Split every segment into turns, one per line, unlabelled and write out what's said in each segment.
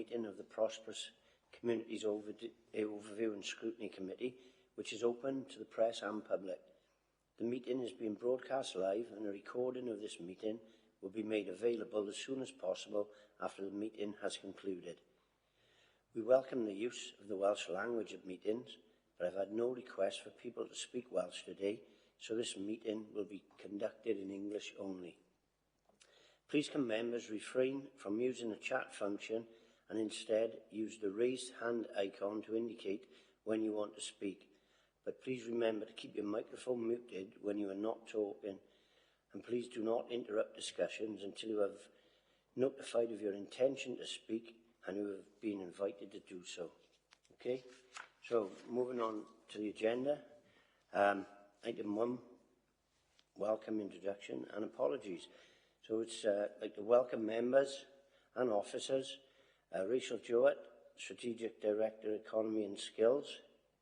meeting of the Prosperous Communities Overview and Scrutiny Committee, which is open to the press and public. The meeting is being broadcast live, and a recording of this meeting will be made available as soon as possible after the meeting has concluded. We welcome the use of the Welsh language at meetings, but I've had no request for people to speak Welsh today, so this meeting will be conducted in English only. Please can members refrain from using the chat function and instead use the raised hand icon to indicate when you want to speak. But please remember to keep your microphone muted when you are not talking, and please do not interrupt discussions until you have notified of your intention to speak and you have been invited to do so. Okay? So, moving on to the agenda. Item 1, welcome, introduction and apologies. So it's like to welcome members and officers, Rachel Jowett, Strategic Director, Economy and Skills,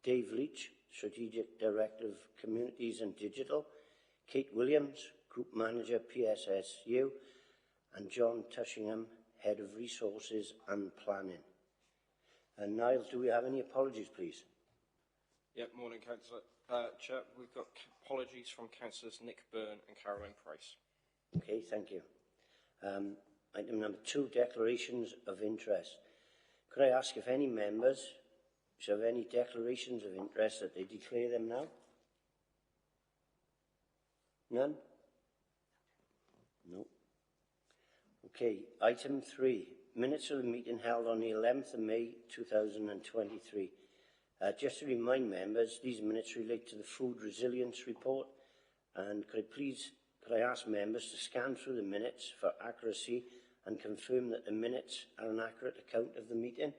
Dave Leach, Strategic Director of Communities and Digital, Kate Williams, Group Manager, PSSU, and John Tushingham, Head of Resources and Planning. And Niall, do we have any apologies, please?
Yeah, morning, Councillor. Chair, we've got apologies from Councillors Nick Byrne and Caroline Price.
Okay, thank you. Item number 2, declarations of interest. Could I ask if any members have any declarations of interest that they declare them now? None? No. Okay, item 3, minutes of the meeting held on the 11th of May 2023. Just to remind members, these minutes relate to the Food Resilience Report, and could I ask members to scan through the minutes for accuracy and confirm that the minutes are an accurate account of the meeting?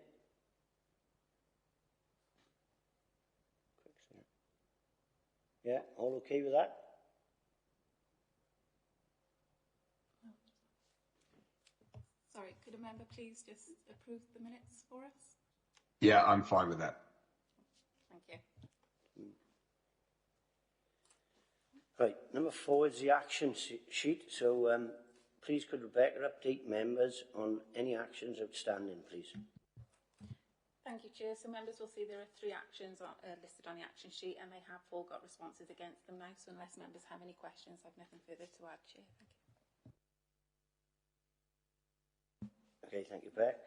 Yeah, all okay with that?
Sorry, could a member please just approve the minutes for us?
Yeah, I'm fine with that.
Thank you.
Right, number 4 is the action sheet. So please could Rebecca update members on any actions outstanding, please?
Thank you, Chair. So members will see there are 3 actions listed on the action sheet, and they have all got responses against them now. So unless members have any questions, I've nothing further to add, Chair. Thank you.
Okay, thank you, Beck.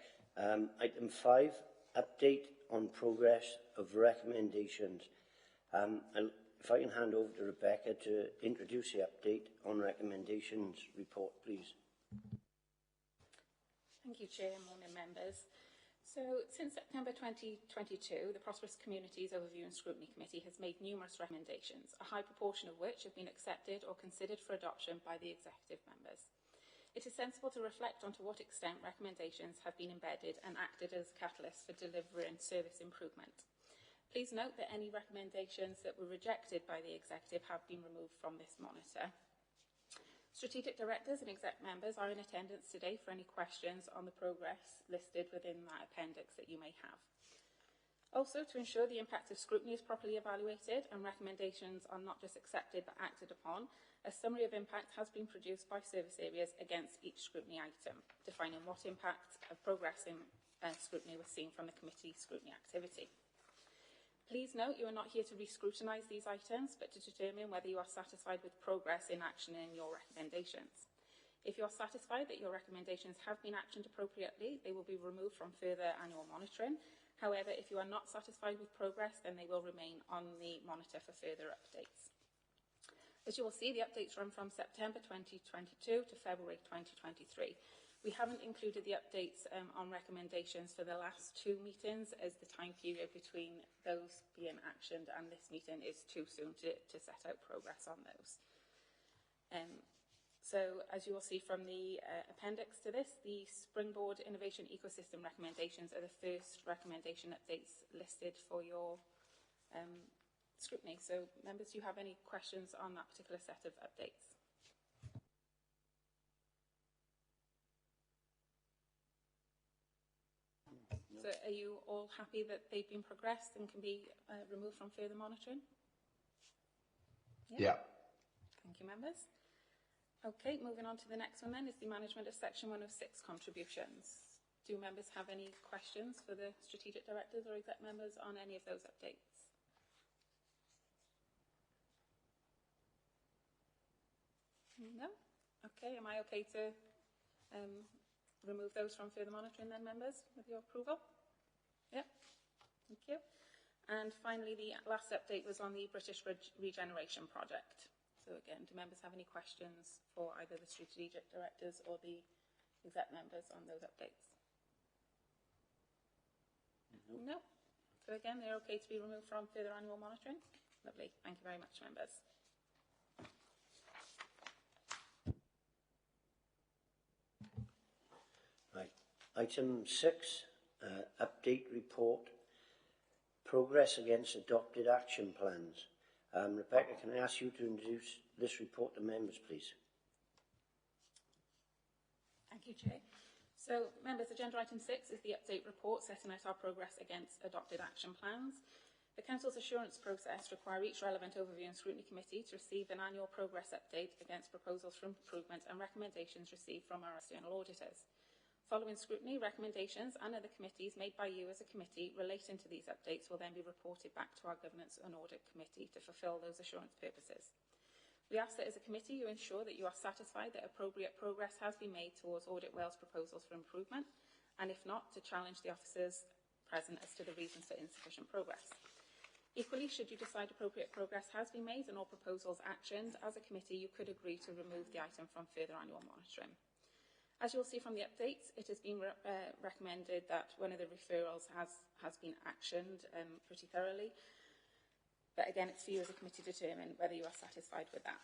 Item 5, update on progress of recommendations. If I can hand over to Rebecca to introduce the update on recommendations report, please.
Thank you, Chair. Morning, members. So, since September 2022, the Prosperous Communities Overview and Scrutiny Committee has made numerous recommendations, a high proportion of which have been accepted or considered for adoption by the executive members. It is sensible to reflect on to what extent recommendations have been embedded and acted as catalysts for delivering service improvement. Please note that any recommendations that were rejected by the executive have been removed from this monitor. Strategic directors and exec members are in attendance today for any questions on the progress listed within that appendix that you may have. Also, to ensure the impact of scrutiny is properly evaluated and recommendations are not just accepted but acted upon, a summary of impact has been produced by service areas against each scrutiny item, defining what impact of progress in scrutiny was seen from the committee's scrutiny activity. Please note you are not here to re-scrutinise these items, but to determine whether you are satisfied with progress in actioning your recommendations. If you are satisfied that your recommendations have been actioned appropriately, they will be removed from further annual monitoring. However, if you are not satisfied with progress, then they will remain on the monitor for further updates. As you will see, the updates run from September 2022 to February 2023. We haven't included the updates on recommendations for the last 2 meetings, as the time period between those being actioned and this meeting is too soon to set out progress on those. So, as you will see from the appendix to this, the Springboard Innovation Ecosystem recommendations are the first recommendation updates listed for your scrutiny. So, members, do you have any questions on that particular set of updates? So are you all happy that they've been progressed and can be removed from further monitoring?
Yeah.
Thank you, members. Okay, moving on to the next one then is the management of Section 106 contributions. Do members have any questions for the strategic directors or exec members on any of those updates? No? Okay, am I okay to remove those from further monitoring then, members, with your approval? Yep, thank you. And finally, the last update was on the British Regeneration Project. So again, do members have any questions for either the strategic directors or the exec members on those updates? No. So again, they're okay to be removed from further annual monitoring? Lovely. Thank you very much, members.
Right. Item 6, update report. Progress against adopted action plans. Rebecca, can I ask you to introduce this report to members, please?
Thank you, Chair. So, members, agenda item 6 is the update report setting out our progress against adopted action plans. The Council's assurance process requires each relevant overview and scrutiny committee to receive an annual progress update against proposals for improvement and recommendations received from our external auditors. Following scrutiny, recommendations and other committees made by you as a committee relating to these updates will then be reported back to our Governance and Audit Committee to fulfil those assurance purposes. We ask that as a committee you ensure that you are satisfied that appropriate progress has been made towards Audit Wales proposals for improvement, and if not, to challenge the officers present as to the reasons for insufficient progress. Equally, should you decide appropriate progress has been made and all proposals actioned, as a committee you could agree to remove the item from further annual monitoring. As you'll see from the updates, it has been recommended that one of the referrals has been actioned pretty thoroughly. But again, it's for you as a committee to determine whether you are satisfied with that.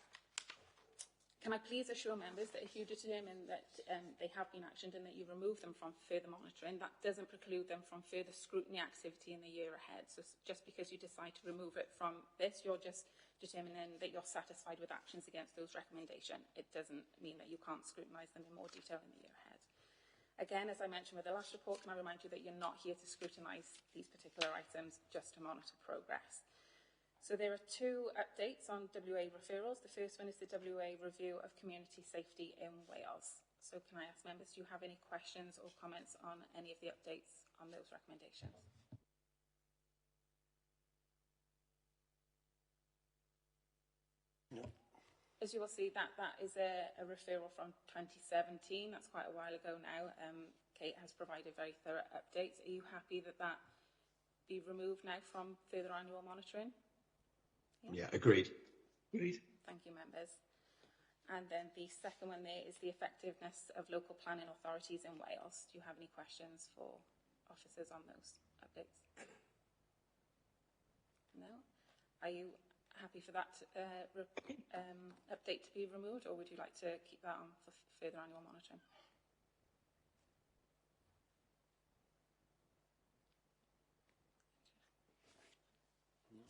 Can I please assure members that if you determine that they have been actioned and that you remove them from further monitoring, that doesn't preclude them from further scrutiny activity in the year ahead. So just because you decide to remove it from this, you're just determining that you're satisfied with actions against those recommendations. It doesn't mean that you can't scrutinise them in more detail in the year ahead. Again, as I mentioned with the last report, can I remind you that you're not here to scrutinise these particular items, just to monitor progress. So there are 2 updates on WA referrals. The first one is the WA review of community safety in Wales. So can I ask members, do you have any questions or comments on any of the updates on those recommendations?
No.
As you will see, that is a referral from 2017. That's quite a while ago now. Kate has provided very thorough updates. Are you happy that that be removed now from further annual monitoring?
Yeah, agreed. Agreed.
Thank you, members. And then the second one there is the effectiveness of local planning authorities in Wales. Do you have any questions for officers on those updates? No? Are you happy for that update to be removed, or would you like to keep that on for further annual monitoring?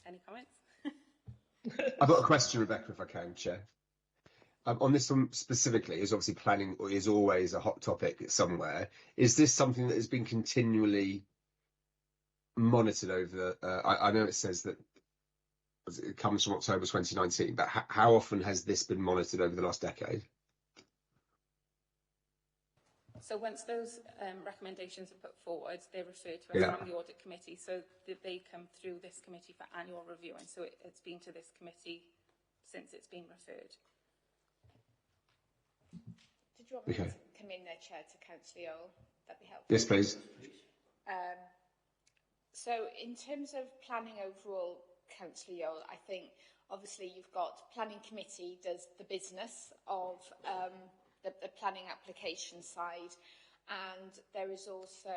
Any comments?
I've got a question, Rebecca, if I can, Chair. On this one specifically, is obviously planning is always a hot topic somewhere. Is this something that has been continually monitored over I know it says that it comes from October 2019, but how often has this been monitored over the last decade?
So once those recommendations are put forward, they're referred to us from the Audit Committee, so that they come through this committee for annual review, and so it's been to this committee since it's been referred.
Did you want me to come in there, Chair, to Councillor Yole? That'd be helpful.
Yes, please.
So in terms of planning overall, Councillor Yole, I think obviously you've got Planning Committee does the business of the planning application side, and there is also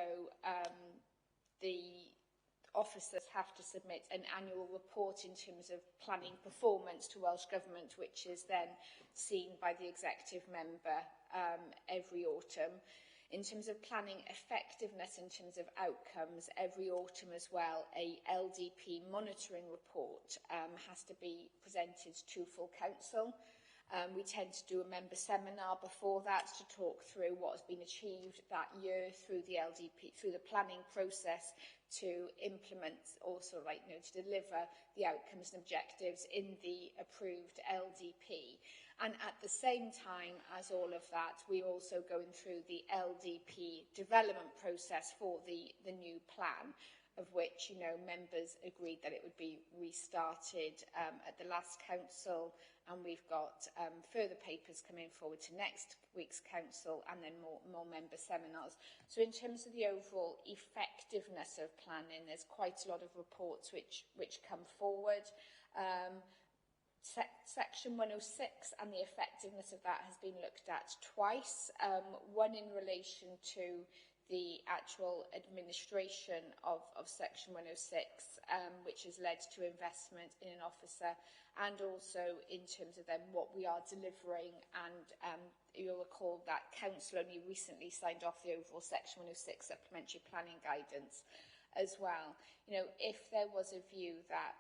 the officers have to submit an annual report in terms of planning performance to Welsh Government, which is then seen by the executive member every autumn. In terms of planning effectiveness, in terms of outcomes, every autumn as well, a LDP monitoring report has to be presented to full council. We tend to do a member seminar before that to talk through what has been achieved that year through the LDP, through the planning process, to implement also, to deliver the outcomes and objectives in the approved LDP. And at the same time as all of that, we're also going through the LDP development process for the new plan, of which, members agreed that it would be restarted at the last council, and we've got further papers coming forward to next week's council, and then more member seminars. So in terms of the overall effectiveness of planning, there's quite a lot of reports which come forward. Section 106 and the effectiveness of that has been looked at twice, one in relation to the actual administration of Section 106, which has led to investment in an officer, and also in terms of then what we are delivering. And you'll recall that Council only recently signed off the overall Section 106 supplementary planning guidance as well. If there was a view that,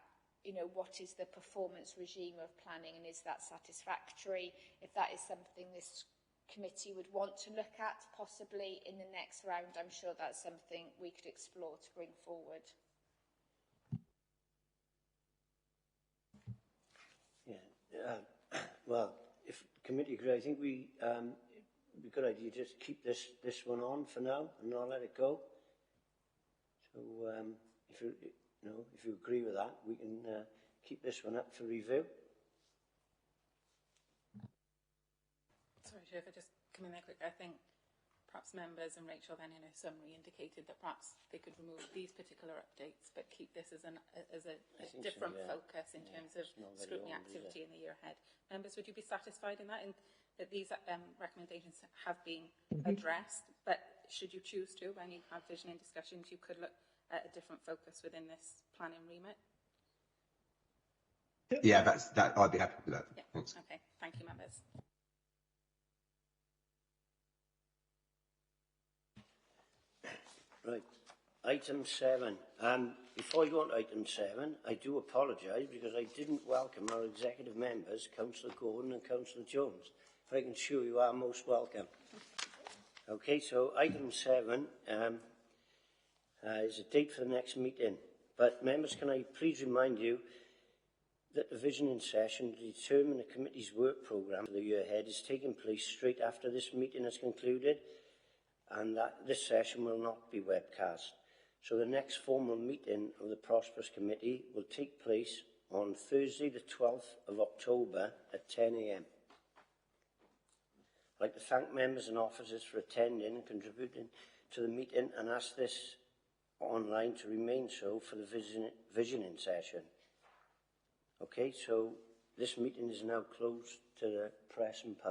what is the performance regime of planning and is that satisfactory, if that is something this committee would want to look at possibly in the next round, I'm sure that's something we could explore to bring forward.
Yeah, well, if the committee agrees, I think it'd be a good idea just keep this one on for now and not let it go. So if you agree with that, we can keep this one up for review.
Sorry, Chair, if I just come in there quick. I think perhaps members and Rachel then in her summary indicated that perhaps they could remove these particular updates but keep this as a different focus in terms of scrutiny activity in the year ahead. Members, would you be satisfied in that, that these recommendations have been addressed, but should you choose to, when you have visioning discussions, you could look at a different focus within this planning remit?
Yeah, that. I'd be happy with that.
Yeah.
Thanks.
Okay, thank you, members.
Right, item 7. Before I go on to item 7, I do apologise because I didn't welcome our executive members, Councillor Gordon and Councillor Jones. If I can assure you are most welcome. Okay, so item 7 is a date for the next meeting. But members, can I please remind you that the visioning session to determine the committee's work programme for the year ahead is taking place straight after this meeting has concluded, and that this session will not be webcast. So the next formal meeting of the Prosperous Committee will take place on Thursday the 12th of October at 10 a.m. I'd like to thank members and officers for attending and contributing to the meeting, and ask this online to remain so for the visioning session. Okay, so this meeting is now closed to the press and public.